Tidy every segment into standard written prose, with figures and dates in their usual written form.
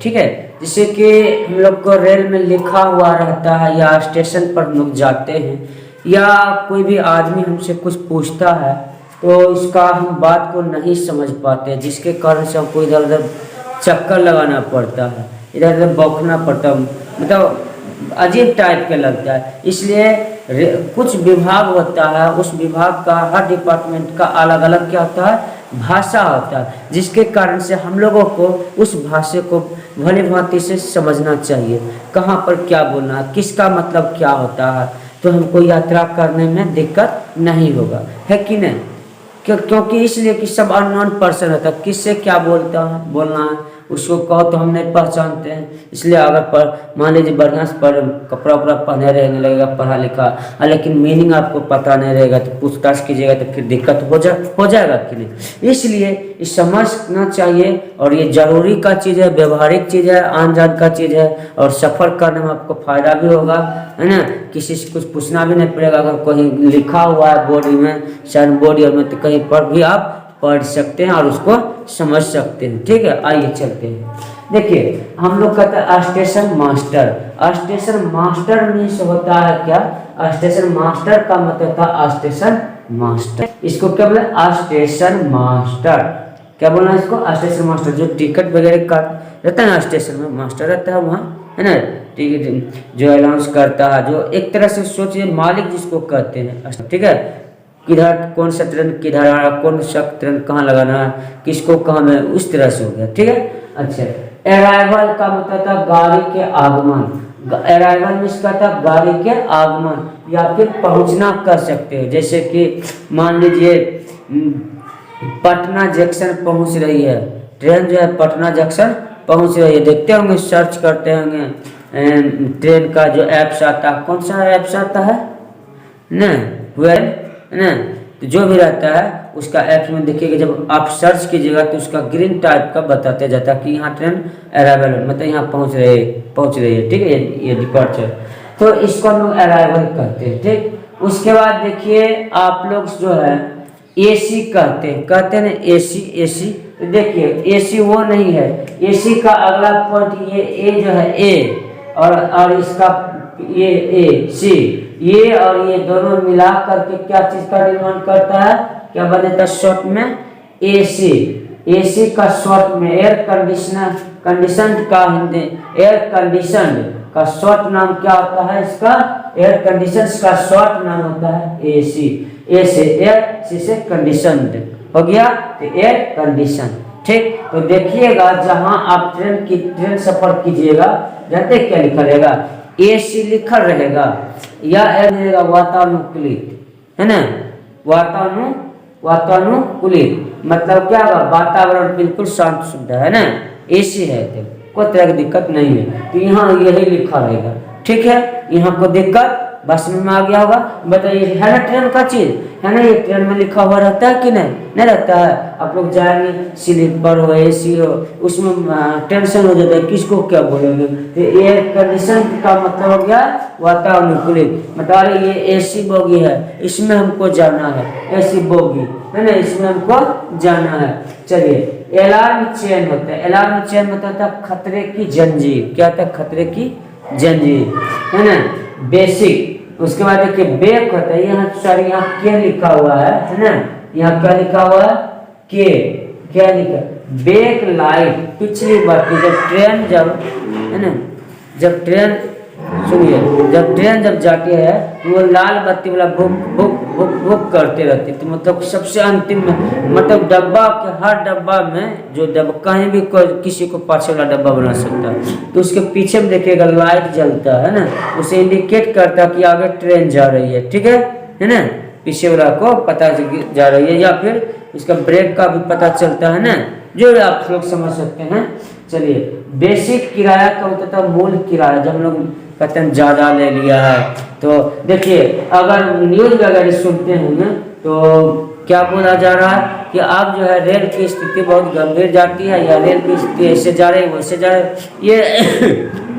ठीक है। जैसे कि हम लोग को रेल में लिखा हुआ रहता है या स्टेशन पर लोग जाते हैं या कोई भी आदमी हमसे कुछ पूछता है तो इसका हम बात को नहीं समझ पाते, जिसके कारण से हमको इधर उधर चक्कर लगाना पड़ता है, इधर उधर बौखना पड़ता है, मतलब अजीब टाइप के लगता है। इसलिए कुछ विभाग होता है, उस विभाग का हर डिपार्टमेंट का अलग अलग क्या होता है, भाषा होता है, जिसके कारण से हम लोगों को उस भाषा को भली भांति से समझना चाहिए, कहाँ पर क्या बोलना है, किसका मतलब क्या होता है, तो हमको यात्रा करने में दिक्कत नहीं होगा, है कि नहीं। क्योंकि इसलिए कि सब अननोन पर्सन होता है, किससे क्या बोलना है उसको कहो तो हम नहीं पहचानते हैं। इसलिए अगर मान लीजिए बढ़िया से कपड़ा उपड़ा पहने रहेंगे, लगेगा पढ़ा लिखा, लेकिन मीनिंग आपको पता नहीं रहेगा तो पूछताछ कीजिएगा तो फिर दिक्कत हो जाएगा कि नहीं। इसलिए इस समझना चाहिए और ये जरूरी का चीज़ है, व्यवहारिक चीज़ है, आन जान का चीज़ है और सफ़र करने में आपको फ़ायदा भी होगा, है ना। किसी से कुछ पूछना भी नहीं पड़ेगा, अगर कहीं लिखा हुआ है बोर्ड में, साइन बोर्ड में, तो कहीं पर भी आप पढ़ सकते हैं और उसको समझ सकते हैं। ठीक है, आइए चलते हैं। देखिए हम लोग कहते हैं station master. Station master means होता है क्या, स्टेशन मास्टर का मतलब था स्टेशन मास्टर। इसको क्या बोले, स्टेशन मास्टर। क्या बोलना है इसको, स्टेशन मास्टर। जो टिकट वगैरह का रहता है ना, स्टेशन में मास्टर रहता है वहाँ, है ना। टिकट जो अनाउंस करता है, जो एक तरह से सोचिए मालिक जिसको कहते हैं, ठीक है। किधर कौन सा ट्रेन किधर आ रहा, कौन सा ट्रेन कहाँ लगाना है, किसको कहाँ में, उस तरह से हो गया। ठीक है, अच्छा। अराइवल का मतलब था गाड़ी के आगमन। अराइवल मीन्स का था गाड़ी के आगमन या फिर पहुंचना कर सकते हो। जैसे कि मान लीजिए पटना जंक्शन पहुंच रही है, ट्रेन जो है पटना जंक्शन पहुंच रही है। देखते होंगे, सर्च करते होंगे ट्रेन का जो ऐप्स आता है, कौन सा ऐप्स आता है ना, है ना। तो जो भी रहता है उसका ऐप्स में देखिएगा, जब आप सर्च कीजिएगा तो उसका ग्रीन टाइप का बताते जाता है कि यहाँ ट्रेन अराइवल, मतलब यहाँ पहुँच रही है। ठीक है, ये डिपार्चर, तो इसको हम लोग अराइवल कहते हैं। ठीक, उसके बाद देखिए आप लोग जो है एसी कहते हैं ना, एसी। तो देखिए एसी वो नहीं है, एसी का अगला पॉइंट ये ए जो है ए, और इसका ये ए सी, ये और ये दोनों मिला करके क्या चीज का निर्माण करता है, क्या बनेगा शॉर्ट में, एसी। एसी का शॉर्ट में एयर कंडीशन का हिंदी, एयर कंडीशन का शॉर्ट नाम क्या होता है, इसका एयर कंडीशन का शॉर्ट नाम होता है एसी। ए से एयर, सी से कंडीशन हो गया, तो एयर कंडीशन। ठीक, तो देखिएगा जहां आप ट्रेन सफर कीजिएगा, जानते क्या लिखा रहेगा, एसी लिखा रहेगा या रहेगा वातानुकूलित, है ना। वातानुकूलित मतलब क्या होगा, वातावरण बिल्कुल शांत शुद्ध है ना, एसी है तो कोई तरह की दिक्कत नहीं है। तो यहाँ यही लिखा रहेगा। ठीक है, यहाँ को दिक्कत बस में आ गया होगा। बताइए, है ना ट्रेन का चीज, है ना, ये ट्रेन में लिखा हुआ रहता है कि नहीं रहता है। आप लोग जाएंगे, स्लीपर हो, एसी हो, उसमें टेंशन हो जाता है, किसको क्या बोलेंगे। तो एयर कंडीशन का मतलब हो गया वातानुकूलित, मतलब ये एसी बोगी है, इसमें हमको जाना है, एसी बोगी है ना, इसमें हमको जाना है। चलिए, अलार्म चेन होता है। अलार्म चेन मतलब था खतरे की जंजीर। क्या था, खतरे की जंजीर, है ना, बेसिक। उसके बाद देखिए बेक होता है, यहाँ सॉरी यहाँ के लिखा हुआ है ना, यहाँ क्या लिखा हुआ है, के, क्या लिखा, बेक लाइट। पिछली बार की जब ट्रेन है ना, जब ट्रेन सुनिए, जब ट्रेन जाती है तो वो लाल बत्ती वाला बुक बुक बुक बुक करते रहते, तो मतलब सबसे अंतिम में, मतलब डब्बा के हर डब्बा में, जो डब्बा कहीं भी किसी को पाछे वाला डब्बा बना सकता है, तो उसके पीछे में देखिएगा लाइट जलता है ना, उसे इंडिकेट करता है कि आगे ट्रेन जा रही है। ठीक है ना, पीछे वाला को पता जा रही है, या फिर उसका ब्रेक का भी पता चलता है ना, जो आप लोग समझ सकते हैं। चलिए, बेसिक किराया का होता था मूल किराया, जब हम लोग कहते हैं ज़्यादा ले लिया है। तो देखिए, अगर न्यूज़ वगैरह सुनते हैं तो क्या बोला जा रहा है कि अब जो है रेल की स्थिति बहुत गंभीर जाती है, या रेल की स्थिति ऐसे जा रही है वैसे जा रही है। ये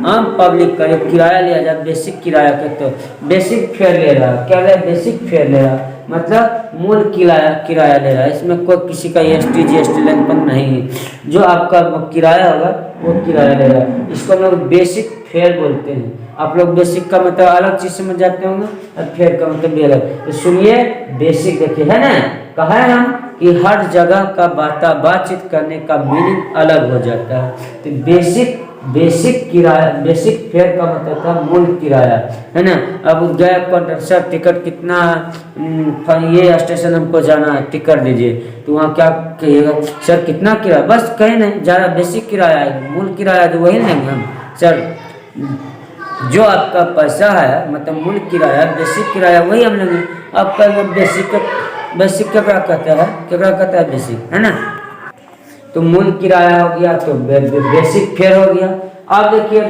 आम पब्लिक का जो किराया लिया जाए बेसिक किराया कहते हो, बेसिक फेयर ले रहा है। क्या ले? बेसिक फेयर ले रहा है, मतलब मूल किराया किराया ले रहा है। इसमें कोई किसी का ST GST लेनपन नहीं है। जो आपका किराया होगा वो किराया ले रहा है। इसको हम लोग बेसिक फेयर बोलते हैं। आप लोग बेसिक का मतलब अलग चीज समझ जाते होंगे और फेयर का मतलब भी अलग। तो सुनिए बेसिक देखिए, है ना, कहा है हम कि हर जगह का बातचीत करने का मीनिंग अलग हो जाता है। तो बेसिक किराया, बेसिक फेयर का मतलब था मूल किराया, है ना। अब गए काउंटर, सर टिकट कितना, ये स्टेशन हमको जाना है, टिकट दीजिए। तो वहाँ क्या कहिएगा? सर कितना किराया? बस कहीं नहीं, ज़्यादा बेसिक किराया है, मूल किराया तो वही लेंगे हम। सर जो आपका पैसा है मतलब मूल किराया, बेसिक किराया वही हम लेंगे। आपका बेसिक क्या कहता है, क्या कहता है? बेसिक, है ना। तो मूल किराया हो गया, तो बेसिक फेयर हो गया। अब देखिए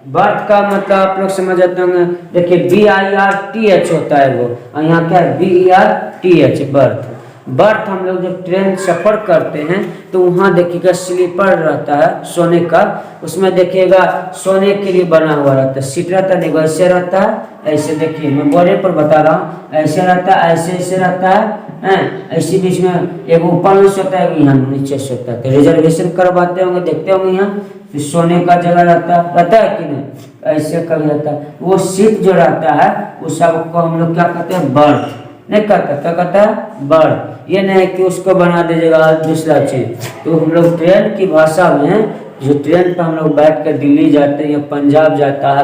बर्थ का मतलब आप लोग समझ जाते होंगे। देखिए BIRTH होता है वो, और यहाँ क्या है? BERTH, birth. बर्थ हम लोग जब ट्रेन सफर करते हैं तो वहाँ देखिएगा स्लीपर रहता है सोने का, उसमें देखिएगा सोने के लिए बना हुआ रहता है। सीट रहता है, देखो ऐसे रहता है, ऐसे देखिए मैं बोर्ड पर बता रहा हूँ, ऐसे रहता है, ऐसे रहता है, ऐसे बीच में एक ऊपर में सोता है, यहाँ नीचे सोता है। तो रिजर्वेशन करवाते होंगे, देखते होंगे यहाँ तो सोने का जगह रहता है कि नहीं? ऐसे कभी रहता है। वो सीट जो रहता है उस सबको हम लोग क्या कहते हैं? बर्थ नहीं कहता, क्या कहता है? बर्थ। ये नहीं कि उसको बना दीजिएगा दूसरा चीज। तो हम लोग ट्रेन की भाषा में, जो ट्रेन पर हम लोग बैठ कर दिल्ली जाते हैं या पंजाब जाता है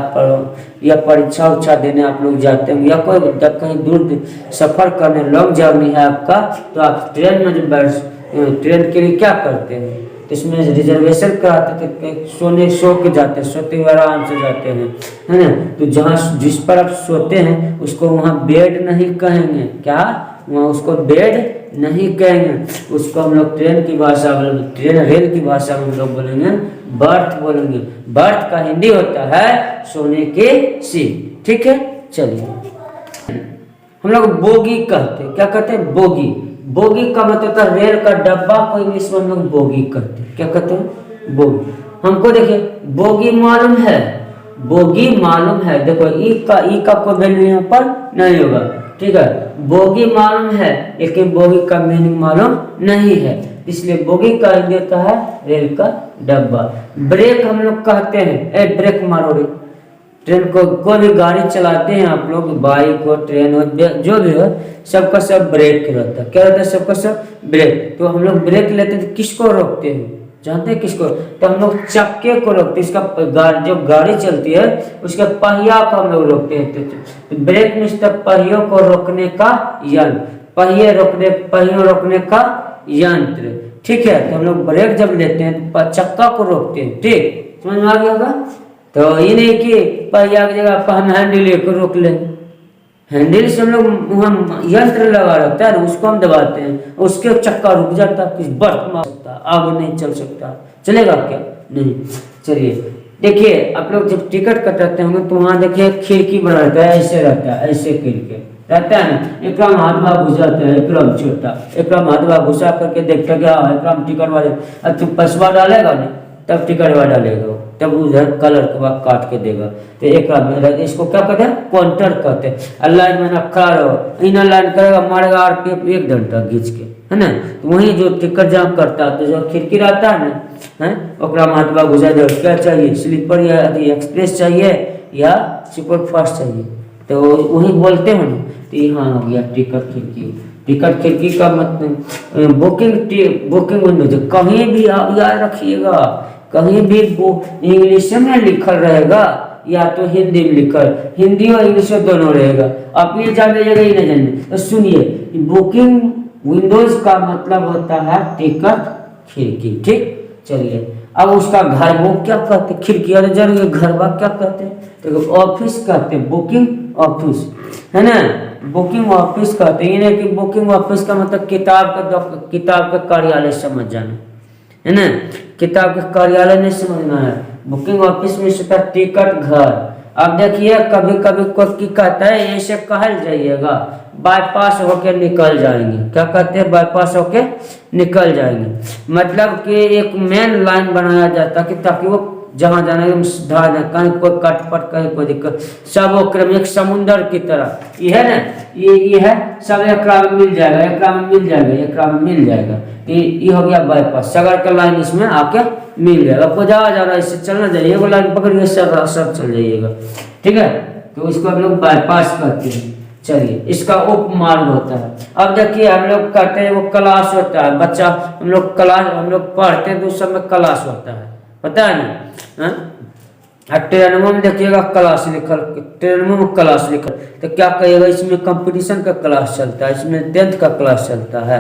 या परीक्षा उच्छा देने आप लोग जाते हैं, या कोई कहीं दूर सफर करने लॉन्ग जर्नी है आपका, तो आप ट्रेन में जो ट्रेन के लिए क्या करते हैं? तो इसमें रिजर्वेशन कराते थे, सो के जाते हैं, सोते हुए आराम से जाते हैं, है ना। तो जहाँ जिस पर आप सोते हैं उसको वहाँ बेड नहीं कहेंगे, क्या? वहाँ उसको बेड नहीं कहेंगे, उसको हम लोग ट्रेन की भाषा, ट्रेन रेल की भाषा में हम लोग बोलेंगे बर्थ बोलेंगे। बर्थ का हिंदी होता है सोने के सीट, ठीक है। चलिए हम लोग बोगी कहते हैं, क्या कहते हैं? बोगी। बोगी का मतलब होता है रेल का डब्बा को इंग्लिश में हम लोग बोगी कहते हैं, क्या कहते हैं? बोगी। हमको देखिए बोगी मालूम है, बोगी मालूम है, देखो ई का कोई वैल्यू यहाँ पर नहीं होगा, ठीक है। बोगी मालूम है लेकिन बोगी का मीनिंग मालूम नहीं है, इसलिए बोगी का हिंदी होता है रेल का डब्बा। ब्रेक हम लोग कहते हैं, ए ब्रेक मारो रे। ट्रेन को कोई भी गाड़ी चलाते हैं आप लोग, बाइक हो, ट्रेन हो, जो भी हो, सबका सब ब्रेक रहता है। क्या रहता है? सबका सब ब्रेक। तो हम लोग ब्रेक लेते हैं तो किसको रोकते हैं? जानते हैं किसको? तो हम लोग चक्के को रोकते हैं, इसका जो गाड़ी चलती है उसके पहिया को हम लोग रोकते हैं। तो ब्रेक में पहियों को रोकने का यंत्र, पहियों रोकने का यंत्र, ठीक है। तो हम लोग ब्रेक जब लेते हैं तो चक्का को रोकते हैं, ठीक, समझ में आ गया होगा। तो ये नहीं कि पहिया की जगह हम हैंडल को रोक लें, हैंडल से हम लोग वहाँ यंत्र लगा रहता है ना, उसको हम दबाते हैं, उसके चक्का रुक जाता है, कुछ बर्फ मार सकता, आगे नहीं चल सकता, चलेगा क्या? नहीं। चलिए देखिए आप लोग जब टिकट कटाते होंगे तो वहाँ देखिए खिड़की बना रहता है, ऐसे रहता है, ऐसे खिड़की रहता है ना। एक हाथ में घुसाते हैं, एक छोटा, एक हाथ में घुसा करके देखते क्या एक टिकट वाले, अब तू पैसा डालेगा ना तब टिकट वाला डालेगा, तब उधर कलर के बाद काट के देगा। तो एक इसको क्या कहते हैं? काउंटर कहते हैं। लाइन में खड़ा रहो, इन लाइन करेगा, मारेगा RPF 1 घंटा खींच के, है ना। तो वहीं जो टिकट जहाँ करता है तो जो खिड़की रहता है ना, है ओकरा महात्मा घुसा दे, क्या चाहिए? स्लीपर या एक्सप्रेस चाहिए या सुपर फास्ट चाहिए, तो वही बोलते हैं ना। तो यहाँ हो गया टिकट खिड़की। टिकट खिड़की का मतलब बुकिंग विंडो। कहीं भी आप याद रखिएगा, कहीं भी इंग्लिश में लिखल रहेगा या तो हिंदी में लिखल, हिंदी और इंग्लिश दोनों रहेगा। आप ये जानिएगा ही नहीं जाने। तो सुनिए, बुकिंग विंडोज का मतलब होता है टिकट खिड़की, ठीक। चलिए अब उसका घर वो क्या कहते हैं? खिड़की वाले जरूर घर बा क्या कहते हैं? तो ऑफिस कहते हैं, बुकिंग ऑफिस, है ना। बुकिंग ऑफिस कहते हैं, कि बुकिंग ऑफिस का मतलब किताब का कार्यालय समझ जाना, है ना। किताब का कार्यालय नहीं समझना है, बुकिंग ऑफिस में से टिकट घर। अब देखिए कभी कभी कोई कहता है ऐसे कहल जाइएगा, बाईपास होके निकल जाएंगे, क्या कहते हैं? बाईपास होके निकल जाएंगे, मतलब कि एक मेन लाइन बनाया जाता है कि ताकि वो जहाँ जाना है सीधा कहीं कोई कटपट कहीं कोई दिक्कत, सब वो क्रम एक समुंदर की तरह ये है ना, ये है सब एकरा में मिल जाएगा, एकरा में मिल जाएगा, एकरा में मिल जाएगा। ये हो गया बाईपास, सगर का लाइन इसमें आके मिल जाएगा। आपको जहाँ जा रहा है इससे चलना जाइए, वो लाइन पकड़िए सब चल जाइएगा, ठीक है। तो इसको हम लोग बाईपास कहते हैं। चलिए, इसका उप मार्ग होता है। अब देखिए हम लोग कहते हैं वो क्लास होता है, बच्चा हम लोग क्लास हम लोग पढ़ते हैं तो उस समय क्लास होता है, पता है ना। ट्रेनों में देखिएगा क्लास लिखल, ट्रेनों में क्लास लिखल, तो क्या कहिएगा, इसमें कंपटीशन का क्लास चलता है, इसमें 10th का क्लास चलता है।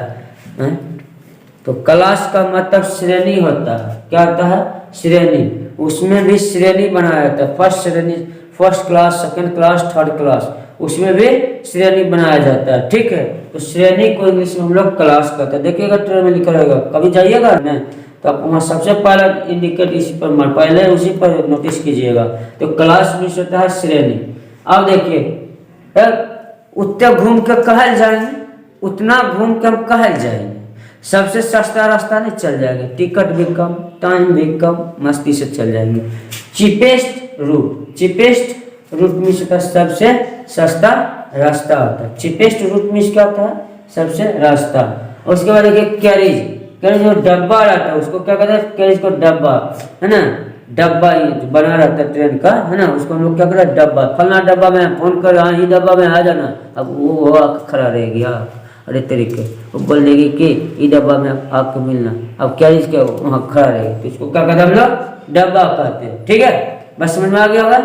तो क्लास का मतलब श्रेणी होता है, क्या होता है, श्रेणी। उसमें भी श्रेणी बनाया जाता है, फर्स्ट श्रेणी, first class, second class, third class, उसमें भी श्रेणी बनाया जाता है, ठीक है। तो श्रेणी को इंग्लिश में हम लोग क्लास कहते हैं। देखिएगा ट्रेन में लिखा रहेगा, कभी जाइएगा ना तो आप वहाँ सबसे पहला इंडिकेट इसी पर पहले उसी पर नोटिस कीजिएगा। तो क्लास मीन्स होता है श्रेणी। अब देखिए उतना घूम के कहल जाएंगे, उतना घूम के हम कहल जाएंगे, सबसे सस्ता रास्ता नहीं चल जाएंगे, टिकट भी कम, टाइम भी कम, मस्ती से चल जाएंगे। Cheapest route, cheapest route means होता है सबसे सस्ता रास्ता होता है। चीपेस्ट रूट मीन्स क्या होता है, सबसे रास्ता। और उसके बाद देखिए कैरेज, कैरेज जो डब्बा रहता है उसको क्या कहते हैं, कैरेज को डब्बा, है ना, डब्बा जो बना रहता है ट्रेन का, है ना, उसको हम लोग क्या कहते हैं डब्बा। फलना डब्बा में फोन कर, हाँ ये डब्बा में आ जाना, अब वो खड़ा रहेगी, हाँ अरे तरीके वो बोल देगी कि ये डब्बा में आपको मिलना, अब कैरेज के वहाँ खड़ा रहेगी, तो इसको क्या कहते हैं हम लोग डब्बा कहते हैं, ठीक है। बस समझ में आ गया होगा।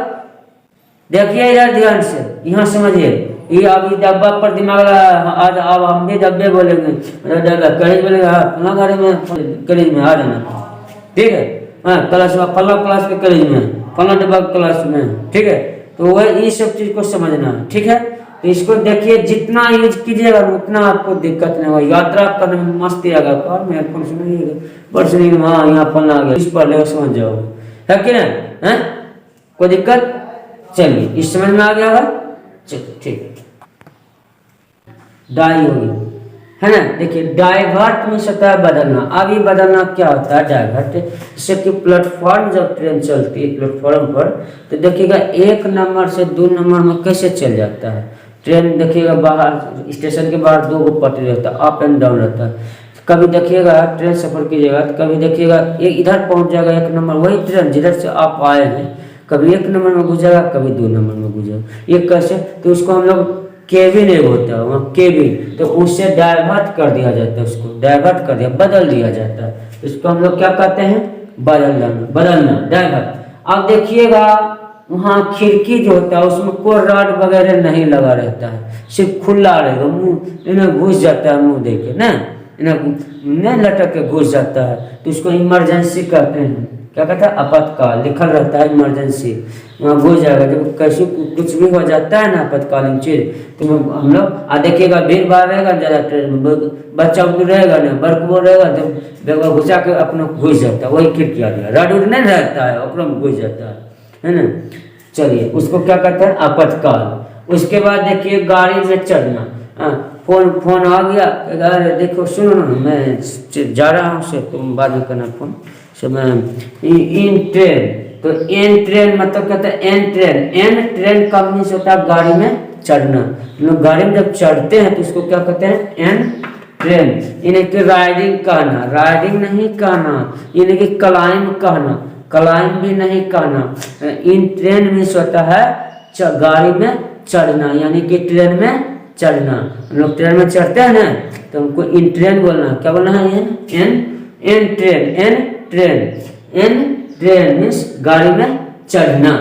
देखिए इधर ध्यान से, यहाँ समझिए, ये अब डब्बा पर दिमाग आज अब हम भी डब्बे बोलेंगे, कैरेज बोलेंगे, हाँ फला गाड़ी में कैरेज में आ जाना, ठीक है। हाँ क्लास में फला क्लास के कैरेज में, फला डब्बा क्लास में, ठीक है। तो वह ये सब चीज को समझना है, ठीक है। तो इसको देखिए, जितना यूज कीजिएगा उतना आपको दिक्कत नहीं होगा, यात्रा करने में मस्ती आएगा। कार में हेडफोन सुनिएगा, पर सुनिएगा, हाँ यहाँ फलना आ गया, इस पर लेकर समझ जाओगे, है कि नहीं, है कोई दिक्कत। चलिए इस समझ में आ गया होगा, चलिए ठीक। डाई होगी, है ना। देखिए डाइवर्ट में सतह बदलना। अब ये बदलना क्या होता है, डाइवर्ट, जैसे कि प्लेटफॉर्म जब ट्रेन चलती है प्लेटफॉर्म पर, तो देखिएगा 1 नंबर से 2 नंबर में कैसे चल जाता है ट्रेन। देखिएगा बाहर स्टेशन के बाहर 2 पटरी रहता है, अप एंड डाउन रहता है। कभी देखिएगा ट्रेन सफर कीजिएगा तो कभी देखिएगा एक इधर पहुंच जाएगा 1 नंबर, वही ट्रेन जिधर से आप आए हैं, कभी 1 नंबर में गुजरेगा, कभी 2 नंबर में गुजरेगा। ये कैसे, तो उसको हम लोग केबिन एक होता है वहाँ केबिन, तो उससे डाइवर्ट कर दिया जाता है, उसको डाइवर्ट कर दिया, बदल दिया जाता है। इसको हम लोग क्या कहते हैं, बदलना, बदलना, डाइवर्ट। अब देखिएगा वहाँ खिड़की जो होता है उसमें कोई रॉड वगैरह नहीं लगा रहता है, सिर्फ खुला रहेगा, मुँह इन्हें घुस जाता है, मुँह देखे ना, इन्हें लटक के घुस जाता है, तो इसको इमरजेंसी कहते हैं। क्या कहता है, आपातकाल लिखल रहता है, इमरजेंसी, वहाँ घुस जाएगा। जब कैसे कुछ भी हो जाता है ना आपातकालीन चीज, तो हम लोग देखिएगा भीड़ भाड़ रहेगा ज़्यादा ट्रेन में, बच्चा रहेगा ना, बड़को रहेगा, तो बेगवा घुसा के अपना घुस जाता है, वही खिड़की आ गया, रॉड उड नहीं रहता है, अपना घुस जाता है ना। चलिए उसको क्या कहते हैं, आपातकाल। उसके बाद देखिए गाड़ी में चढ़ना, फोन आ गया, अरे देखो सुनो ना मैं जा रहा हूँ से, तुम बाद में करना फोन से, मैं इन ट्रेन, तो एन ट्रेन मतलब कहते हैं एन ट्रेन, एन ट्रेन का मीन्स होता है गाड़ी में चढ़ना। लोग गाड़ी में जब चढ़ते हैं तो इसको क्या कहते हैं, एन ट्रेन। इन्हें कि राइडिंग कहना, राइडिंग नहीं कहना, इन्हें कि क्लाइंब कहना, क्लाइंब भी नहीं कहना। इन ट्रेन मीन्स होता है गाड़ी में चढ़ना, यानी कि ट्रेन में चढ़ना। हम लोग ट्रेन में चढ़ते हैं ना तो हमको इन ट्रेन बोलना, क्या बोलना है, en entrain, entrain, entrain means गाड़ी में चढ़ना।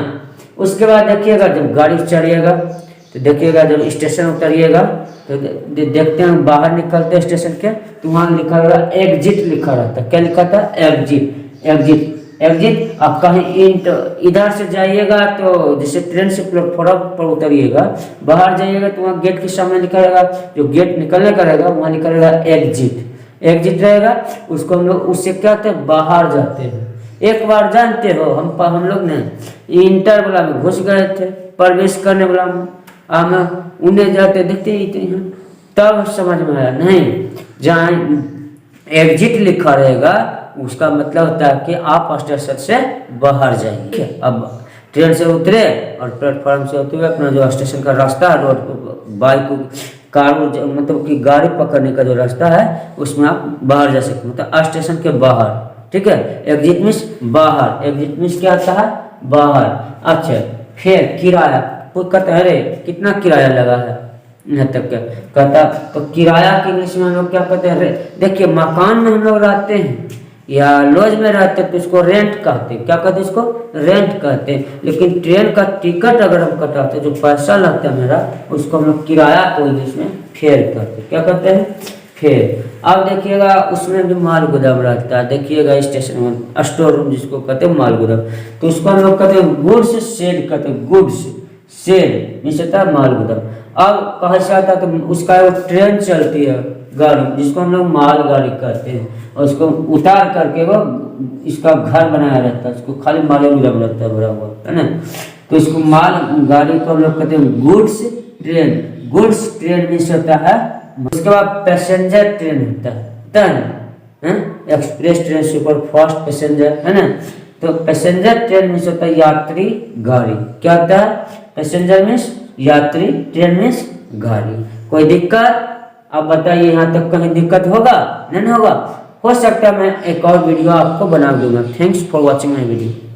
उसके बाद देखिएगा जब गाड़ी चढ़िएगा तो देखिएगा जब स्टेशन उतरिएगा तो देखते हैं बाहर निकलते हैं स्टेशन के, तो वहाँ लिखा रहेगा एग्जिट लिखा रहता है। क्या लिखा था, एग्जिट, एग्जिट, एग्जिट। आप कहीं इधर से जाइएगा तो जैसे ट्रेन से प्लेटफॉर्म पर उतरिएगा, बाहर जाइएगा तो वहाँ गेट के सामने लिखा रहेगा, जो गेट निकलने का रहेगा वहाँ लिखा रहेगा एग्जिट, एग्जिट रहेगा। उसको हम लोग उससे क्या होते हैं, बाहर जाते हैं। एक बार जानते हो हम लोग ने इंटर वाला में घुस गए थे, प्रवेश करने वाला में उन्हें जाते देखते ही थे, तब समझ में आया नहीं, जहाँ एग्जिट लिखा रहेगा उसका मतलब होता है कि आप स्टेशन से बाहर जाइए। ठीक है, अब ट्रेन से उतरे और प्लेटफॉर्म से होते हुए अपना जो स्टेशन का रास्ता है, रोड बाइक कार मतलब कि गाड़ी पकड़ने का जो रास्ता है उसमें आप बाहर जा सकते हैं, मतलब स्टेशन के बाहर। ठीक है, एग्जिट मीन्स बाहर, एग्जिट मीन्स क्या आता है, बाहर। अच्छा, फिर किराया, कोई कहता है अरे कितना किराया लगा है यहाँ तक क्या कहता, तो किराया के इंग्लिश में हम लोग क्या कहते हैं, देखिए मकान में हम लोग रहते हैं या लॉज में रहते हैं तो इसको रेंट कहते हैं, क्या कहते हैं, इसको रेंट कहते हैं। लेकिन ट्रेन का टिकट अगर हम कटाते हैं, जो पैसा लगता है मेरा, उसको हम लोग किराया को इंग्लिश में फेयर कहते हैं, क्या कहते हैं, फेयर। अब देखिएगा उसमें भी माल गोदाम रहता है, देखिएगा स्टेशन में स्टोर रूम जिसको कहते हैं माल गोदाम, तो उसको हम लोग कहते हैं गुड्स शेड कहते हैं, गुड्स शेड नीचे होता है माल गोदाम। अब कहा से आता है तो उसका एक ट्रेन चलती है गाड़ी जिसको हम लोग माल गाड़ी कहते हैं, और उसको उतार करके वो इसका घर बनाया रहता है, उसको खाली माल गोदाम रहता है भरा हुआ, है ना। तो इसको माल गाड़ी को हम लोग कहते हैं goods train, goods train means होता है। उसके बाद पैसेंजर ट्रेन होता है ना, express train, super fast passenger, है ना। तो पैसेंजर ट्रेन मीन्स होता है यात्री गाड़ी, क्या होता है, पैसेंजर मीन्स यात्री, ट्रेन मीन्स गाड़ी। कोई दिक्कत आप बताइए, यहाँ तक कहीं दिक्कत होगा, नहीं होगा, हो सकता है मैं एक और वीडियो आपको बना दूंगा। Thanks for watching my video.